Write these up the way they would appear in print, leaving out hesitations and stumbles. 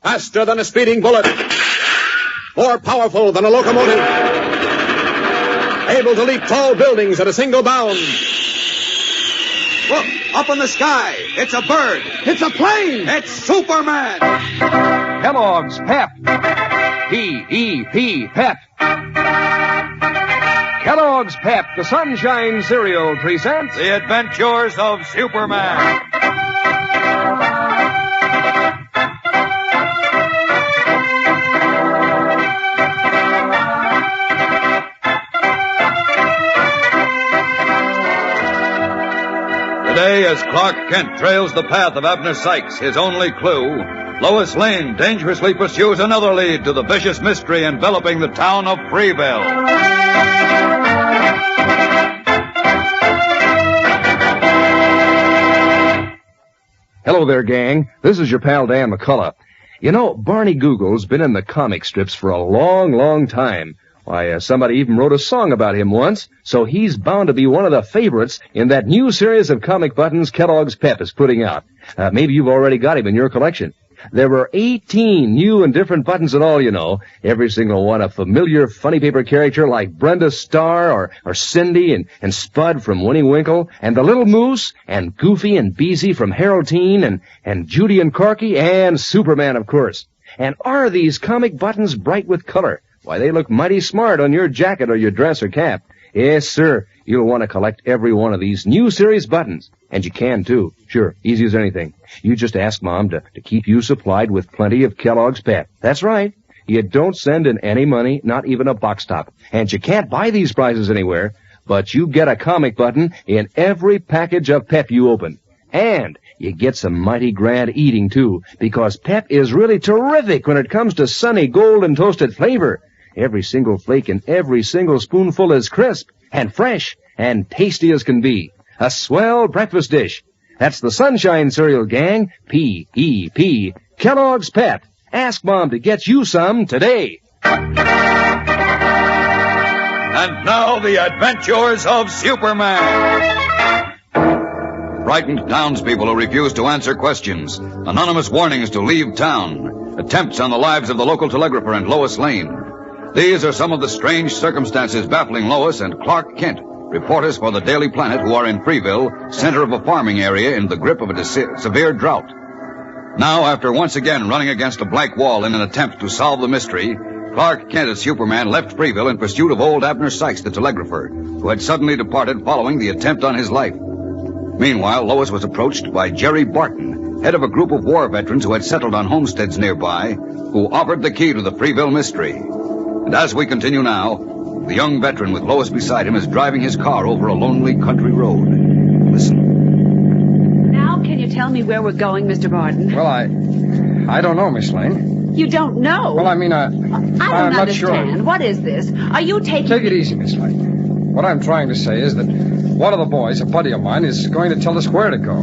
Faster than a speeding bullet. More powerful than a locomotive. Able to leap tall buildings at a single bound. Look, up in the sky. It's a bird. It's a plane. It's Superman. Kellogg's Pep. P-E-P, Pep. Kellogg's Pep, the Sunshine Cereal, presents The Adventures of Superman. Today, as Clark Kent trails the path of Abner Sykes, his only clue, Lois Lane dangerously pursues another lead to the vicious mystery enveloping the town of Freeville. Hello there, gang. This is your pal Dan McCullough. You know, Barney Google's been in the comic strips for a long, long time. Why, somebody even wrote a song about him once, so he's bound to be one of the favorites in that new series of comic buttons Kellogg's Pep is putting out. Maybe you've already got him in your collection. There were 18 new and different buttons and all, you know. Every single one a familiar funny paper character like Brenda Starr or Cindy and Spud from Winnie Winkle and the Little Moose and Goofy and Beezy from Haroldine and Judy and Corky and Superman, of course. And are these comic buttons bright with color? Why, they look mighty smart on your jacket or your dress or cap. Yes, sir. You'll want to collect every one of these new series buttons. And you can, too. Sure, easy as anything. You just ask Mom to keep you supplied with plenty of Kellogg's Pep. That's right. You don't send in any money, not even a box top. And you can't buy these prizes anywhere, but you get a comic button in every package of Pep you open. And you get some mighty grand eating, too, because Pep is really terrific when it comes to sunny golden toasted flavor. Every single flake and every single spoonful is crisp and fresh and tasty as can be. A swell breakfast dish. That's the Sunshine Cereal, gang. P-E-P. Kellogg's Pep. Ask Mom to get you some today. And now, the adventures of Superman. Frightened townspeople who refuse to answer questions. Anonymous warnings to leave town. Attempts on the lives of the local telegrapher and Lois Lane. These are some of the strange circumstances baffling Lois and Clark Kent, reporters for the Daily Planet who are in Freeville, center of a farming area in the grip of a severe drought. Now, after once again running against a blank wall in an attempt to solve the mystery, Clark Kent as Superman left Freeville in pursuit of old Abner Sykes, the telegrapher, who had suddenly departed following the attempt on his life. Meanwhile, Lois was approached by Jerry Barton, head of a group of war veterans who had settled on homesteads nearby, who offered the key to the Freeville mystery. And as we continue now, the young veteran with Lois beside him is driving his car over a lonely country road. Listen. Now, can you tell me where we're going, Mr. Barton? Well, I don't know, Miss Lane. You don't know? Well, I mean, I don't I'm not sure. understand. What is this? Are you taking... Take it easy, Miss Lane. What I'm trying to say is that one of the boys, a buddy of mine, is going to tell us where to go.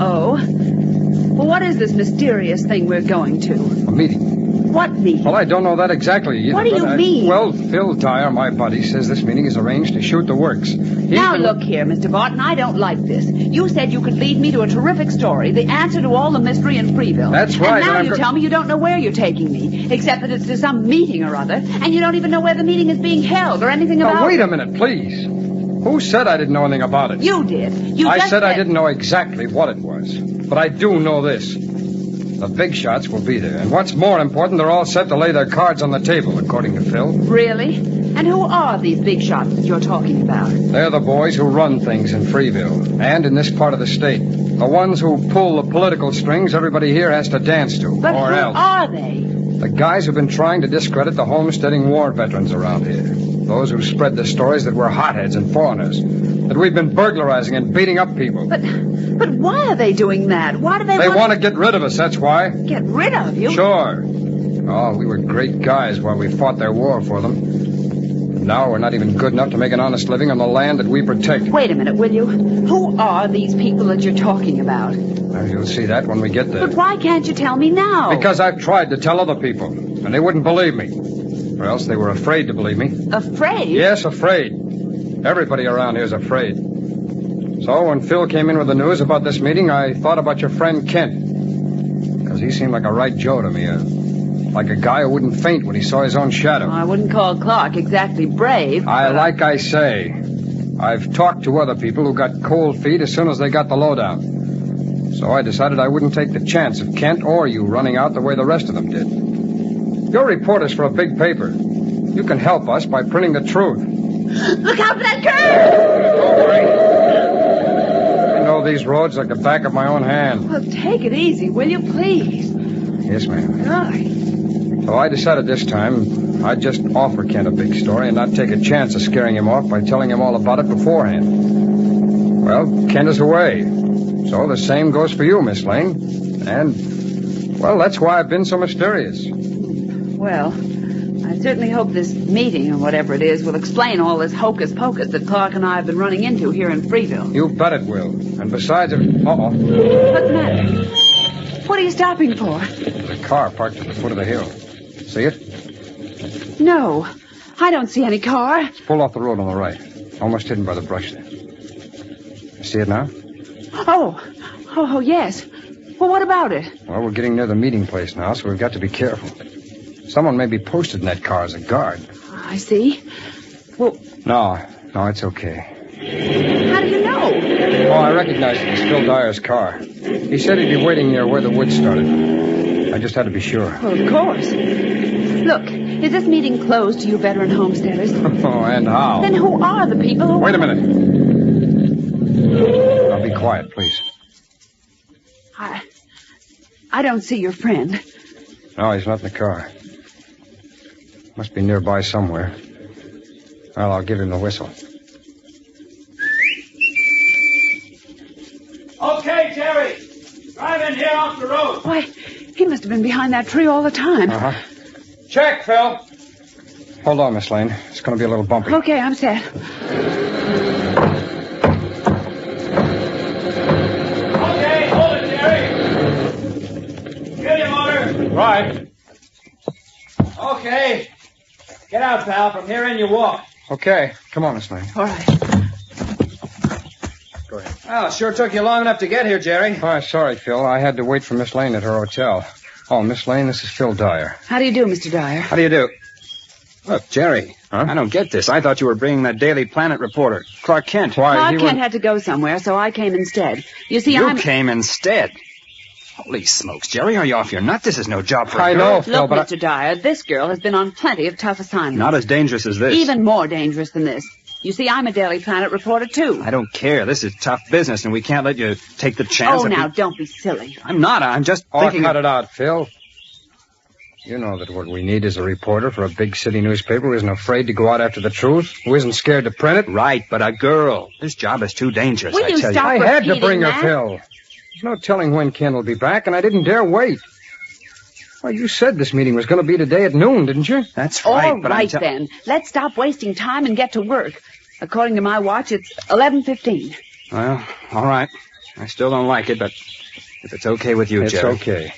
Oh? Well, what is this mysterious thing we're going to? A meeting. What meeting? Well, I don't know that exactly either. What do you mean? Well, Phil Dyer, my buddy, says this meeting is arranged to shoot the works. Look here, Mr. Barton, I don't like this. You said you could lead me to a terrific story, the answer to all the mystery in Freeville. That's right. And now you tell me you don't know where you're taking me, except that it's to some meeting or other, and you don't even know where the meeting is being held or anything about it. Now, wait a minute, please. Who said I didn't know anything about it? You did. I said I didn't know exactly what it was. But I do know this. The big shots will be there. And what's more important, they're all set to lay their cards on the table, according to Phil. Really? And who are these big shots that you're talking about? They're the boys who run things in Freeville and in this part of the state. The ones who pull the political strings everybody here has to dance to. But or who else. are they? The guys who've been trying to discredit the homesteading war veterans around here. Those who spread the stories that we're hotheads and foreigners. That we've been burglarizing and beating up people. But why are they doing that? Why do they want to get rid of us, that's why. Get rid of you? Sure. Oh, we were great guys while we fought their war for them. And now we're not even good enough to make an honest living on the land that we protect. Wait a minute, will you? Who are these people that you're talking about? Well, you'll see that when we get there. But why can't you tell me now? Because I've tried to tell other people, and they wouldn't believe me. Or else they were afraid to believe me. Afraid? Yes, afraid. Everybody around here's afraid. So when Phil came in with the news about this meeting, I thought about your friend Kent. Because he seemed like a right Joe to me. Like a guy who wouldn't faint when he saw his own shadow. I wouldn't call Clark exactly brave. Like I say, I've talked to other people who got cold feet as soon as they got the lowdown. So I decided I wouldn't take the chance of Kent or you running out the way the rest of them did. You're reporters for a big paper. You can help us by printing the truth. Look out for that curve! Don't worry. I know these roads like the back of my own hand. Well, take it easy, will you, please? Yes, ma'am. Golly. So I decided this time I'd just offer Kent a big story and not take a chance of scaring him off by telling him all about it beforehand. Well, Kent is away. So the same goes for you, Miss Lane. And, well, that's why I've been so mysterious. Well, I certainly hope this meeting, or whatever it is, will explain all this hocus-pocus that Clark and I have been running into here in Freeville. You bet it will. And besides, uh-oh. What's the matter? What are you stopping for? There's a car parked at the foot of the hill. See it? No, I don't see any car. It's pulled off the road on the right. Almost hidden by the brush there. You see it now? Oh, yes. Well, what about it? Well, we're getting near the meeting place now, so we've got to be careful. Someone may be posted in that car as a guard. I see. Well... No, it's okay. How do you know? Oh, I recognized it as Phil Dyer's car. He said he'd be waiting near where the woods started. I just had to be sure. Well, of course. Look, is this meeting closed to you veteran homesteaders? Oh, and how? Then who are the people who... Wait a minute. Now be quiet, please. I don't see your friend. No, he's not in the car. Must be nearby somewhere. Well, I'll give him the whistle. Okay, Jerry. Drive in here off the road. Why, he must have been behind that tree all the time. Uh-huh. Check, Phil. Hold on, Miss Lane. It's going to be a little bumpy. Okay, I'm set. Okay, hold it, Jerry. Get him, motor. Right. Okay. Get out, pal. From here in, you walk. Okay. Come on, Miss Lane. All right. Go ahead. Well, it sure took you long enough to get here, Jerry. Oh, sorry, Phil. I had to wait for Miss Lane at her hotel. Oh, Miss Lane, this is Phil Dyer. How do you do, Mr. Dyer? How do you do? Look, Jerry, Huh? I don't get this. I thought you were bringing that Daily Planet reporter, Clark Kent. Why, Clark Kent had to go somewhere, so I came instead. You see, You came instead. Holy smokes, Jerry, are you off your nut? This is no job for a I girl. know, Phil, Look, but Mr. Dyer, this girl has been on plenty of tough assignments. Not as dangerous as this. Even more dangerous than this. You see, I'm a Daily Planet reporter, too. I don't care. This is tough business, and we can't let you take the chance. Oh, of now, don't be silly. I'm not. I'm just Oh, thinking... cut it out, Phil. You know that what we need is a reporter for a big city newspaper who isn't afraid to go out after the truth, who isn't scared to print it. Right, but a girl. This job is too dangerous, Will I you tell stop you. I had to repeating bring her, that? Phil. There's no telling when Ken will be back, and I didn't dare wait. Well, you said this meeting was going to be today at noon, didn't you? That's right, All but right, then. Let's stop wasting time and get to work. According to my watch, it's 11:15. Well, all right. I still don't like it, but if it's okay with you, It's Jerry. okay.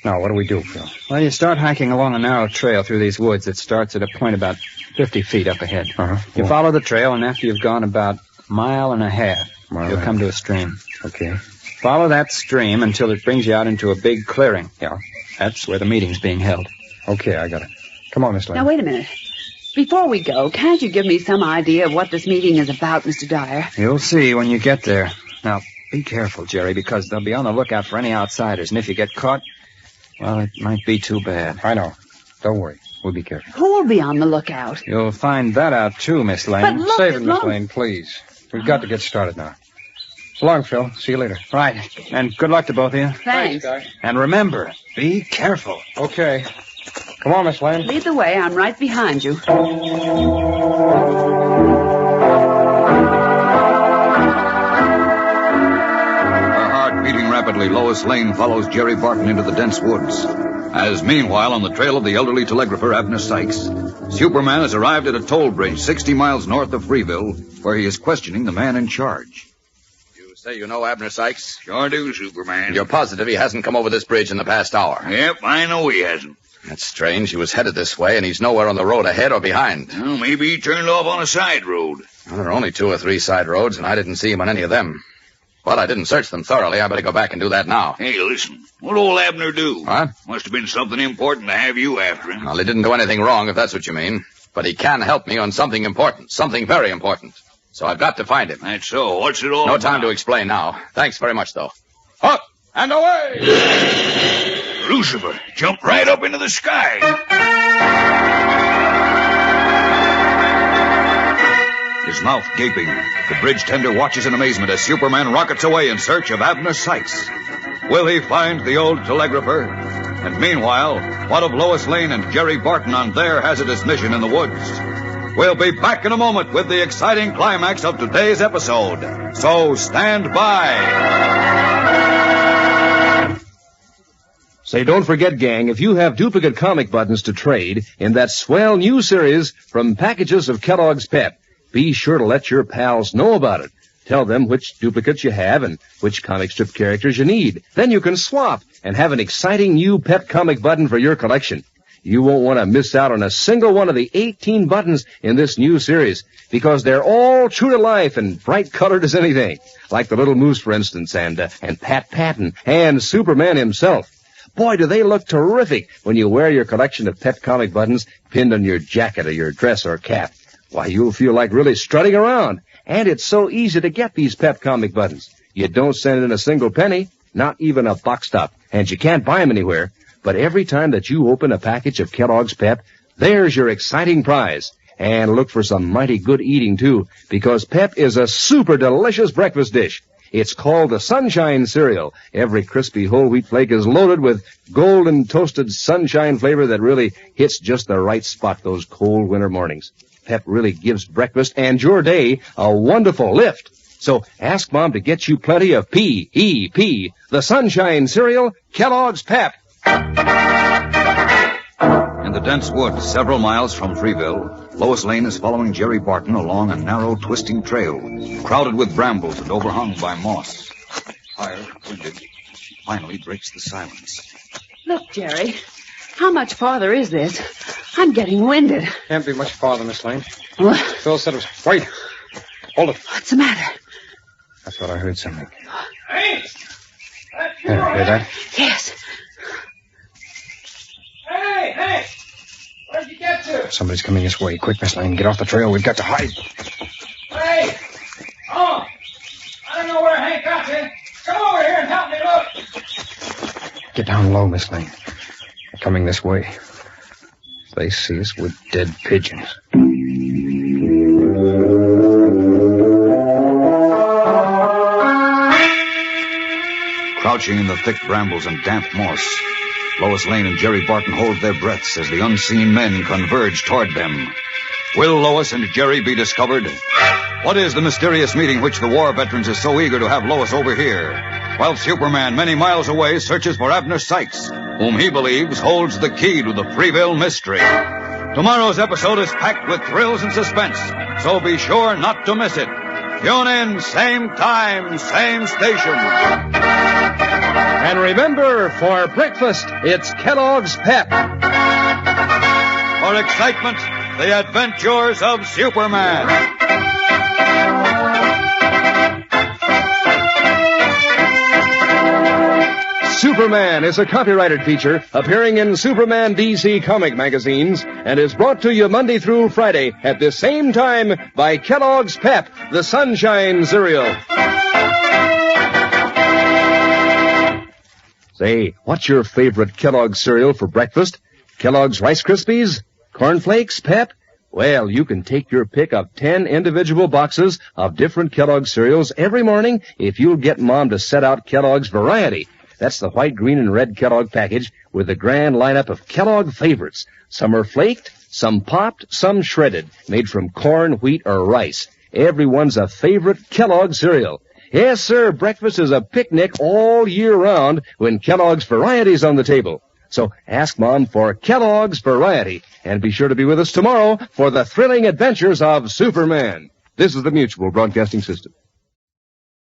Now, what do we do, Phil? Well, you start hiking along a narrow trail through these woods that starts at a point about 50 feet up ahead. Uh-huh. You follow the trail, and after you've gone about a mile and a half, Mile you'll and a come to a stream. Okay. Follow that stream until it brings you out into a big clearing. Yeah. That's where the meeting's being held. Okay, I got it. Come on, Miss Lane. Now, wait a minute. Before we go, can't you give me some idea of what this meeting is about, Mr. Dyer? You'll see when you get there. Now, be careful, Jerry, because they'll be on the lookout for any outsiders, and if you get caught, well, it might be too bad. I know. Don't worry. We'll be careful. Who will be on the lookout? You'll find that out, too, Miss Lane. But look, Save it, as Miss long- Lane, please. We've got to get started now. So long, Phil. See you later. Right. And good luck to both of you. Thanks. And remember, be careful. Okay. Come on, Miss Lane. Lead the way. I'm right behind you. Her heart beating rapidly, Lois Lane follows Jerry Barton into the dense woods. As meanwhile, on the trail of the elderly telegrapher, Abner Sykes, Superman has arrived at a toll bridge 60 miles north of Freeville, where he is questioning the man in charge. You say you know Abner Sykes? Sure do, Superman. You're positive he hasn't come over this bridge in the past hour? Yep, I know he hasn't. That's strange. He was headed this way, and he's nowhere on the road ahead or behind. Well, maybe he turned off on a side road. Well, there are only 2 or 3 side roads, and I didn't see him on any of them. But I didn't search them thoroughly. I better go back and do that now. Hey, listen. What'd old Abner do? What? Must have been something important to have you after him. Well, he didn't do anything wrong, if that's what you mean. But he can help me on something important. Something very important. So I've got to find him. That's so. What's it all No about? time to explain now. Thanks very much, though. Up and away! Lucifer jumped right up into the sky. His mouth gaping, the bridge tender watches in amazement as Superman rockets away in search of Abner Sykes. Will he find the old telegrapher? And meanwhile, what of Lois Lane and Jerry Barton on their hazardous mission in the woods? We'll be back in a moment with the exciting climax of today's episode. So stand by. Say, don't forget, gang, if you have duplicate comic buttons to trade in that swell new series from packages of Kellogg's Pep, be sure to let your pals know about it. Tell them which duplicates you have and which comic strip characters you need. Then you can swap and have an exciting new Pep comic button for your collection. You won't want to miss out on a single one of the 18 buttons in this new series because they're all true to life and bright colored as anything. Like the Little Moose, for instance, and Pat Patton and Superman himself. Boy, do they look terrific when you wear your collection of Pep comic buttons pinned on your jacket or your dress or cap. Why, you'll feel like really strutting around. And it's so easy to get these Pep comic buttons. You don't send in a single penny, not even a box top, and you can't buy them anywhere. But every time that you open a package of Kellogg's Pep, there's your exciting prize. And look for some mighty good eating, too, because Pep is a super delicious breakfast dish. It's called the Sunshine Cereal. Every crispy whole wheat flake is loaded with golden toasted sunshine flavor that really hits just the right spot those cold winter mornings. Pep really gives breakfast and your day a wonderful lift. So ask Mom to get you plenty of P-E-P, the Sunshine Cereal, Kellogg's Pep. In the dense woods, several miles from Freeville, Lois Lane is following Jerry Barton along a narrow, twisting trail, crowded with brambles and overhung by moss. Fire, winded, finally breaks the silence. Look, Jerry, how much farther is this? I'm getting winded. Can't be much farther, Miss Lane. What? Phil said it was... Wait. Hold it. What's the matter? I thought I heard something. Hey! Hear that? Yes. Hey! Where'd you get to? Somebody's coming this way. Quick, Miss Lane, get off the trail. We've got to hide. Hey! Oh! I don't know where Hank got to. Come over here and help me look. Get down low, Miss Lane. They're coming this way. They see us with dead pigeons. Crouching in the thick brambles and damp moss, Lois Lane and Jerry Barton hold their breaths as the unseen men converge toward them. Will Lois and Jerry be discovered? What is the mysterious meeting which the war veterans is so eager to have Lois overhear? While Superman, many miles away, searches for Abner Sykes, whom he believes holds the key to the Freeville mystery. Tomorrow's episode is packed with thrills and suspense, so be sure not to miss it. Tune in, same time, same station. And remember, for breakfast, it's Kellogg's Pep. For excitement, the adventures of Superman. Superman is a copyrighted feature appearing in Superman DC comic magazines and is brought to you Monday through Friday at the same time by Kellogg's Pep, the Sunshine Cereal. Say, what's your favorite Kellogg's cereal for breakfast? Kellogg's Rice Krispies? Corn Flakes? Pep? Well, you can take your pick of 10 individual boxes of different Kellogg's cereals every morning if you'll get Mom to set out Kellogg's Variety. That's the white, green, and red Kellogg package with a grand lineup of Kellogg favorites. Some are flaked, some popped, some shredded, made from corn, wheat, or rice. Everyone's a favorite Kellogg cereal. Yes, sir, breakfast is a picnic all year round when Kellogg's Variety's on the table. So ask Mom for Kellogg's Variety, and be sure to be with us tomorrow for the thrilling adventures of Superman. This is the Mutual Broadcasting System.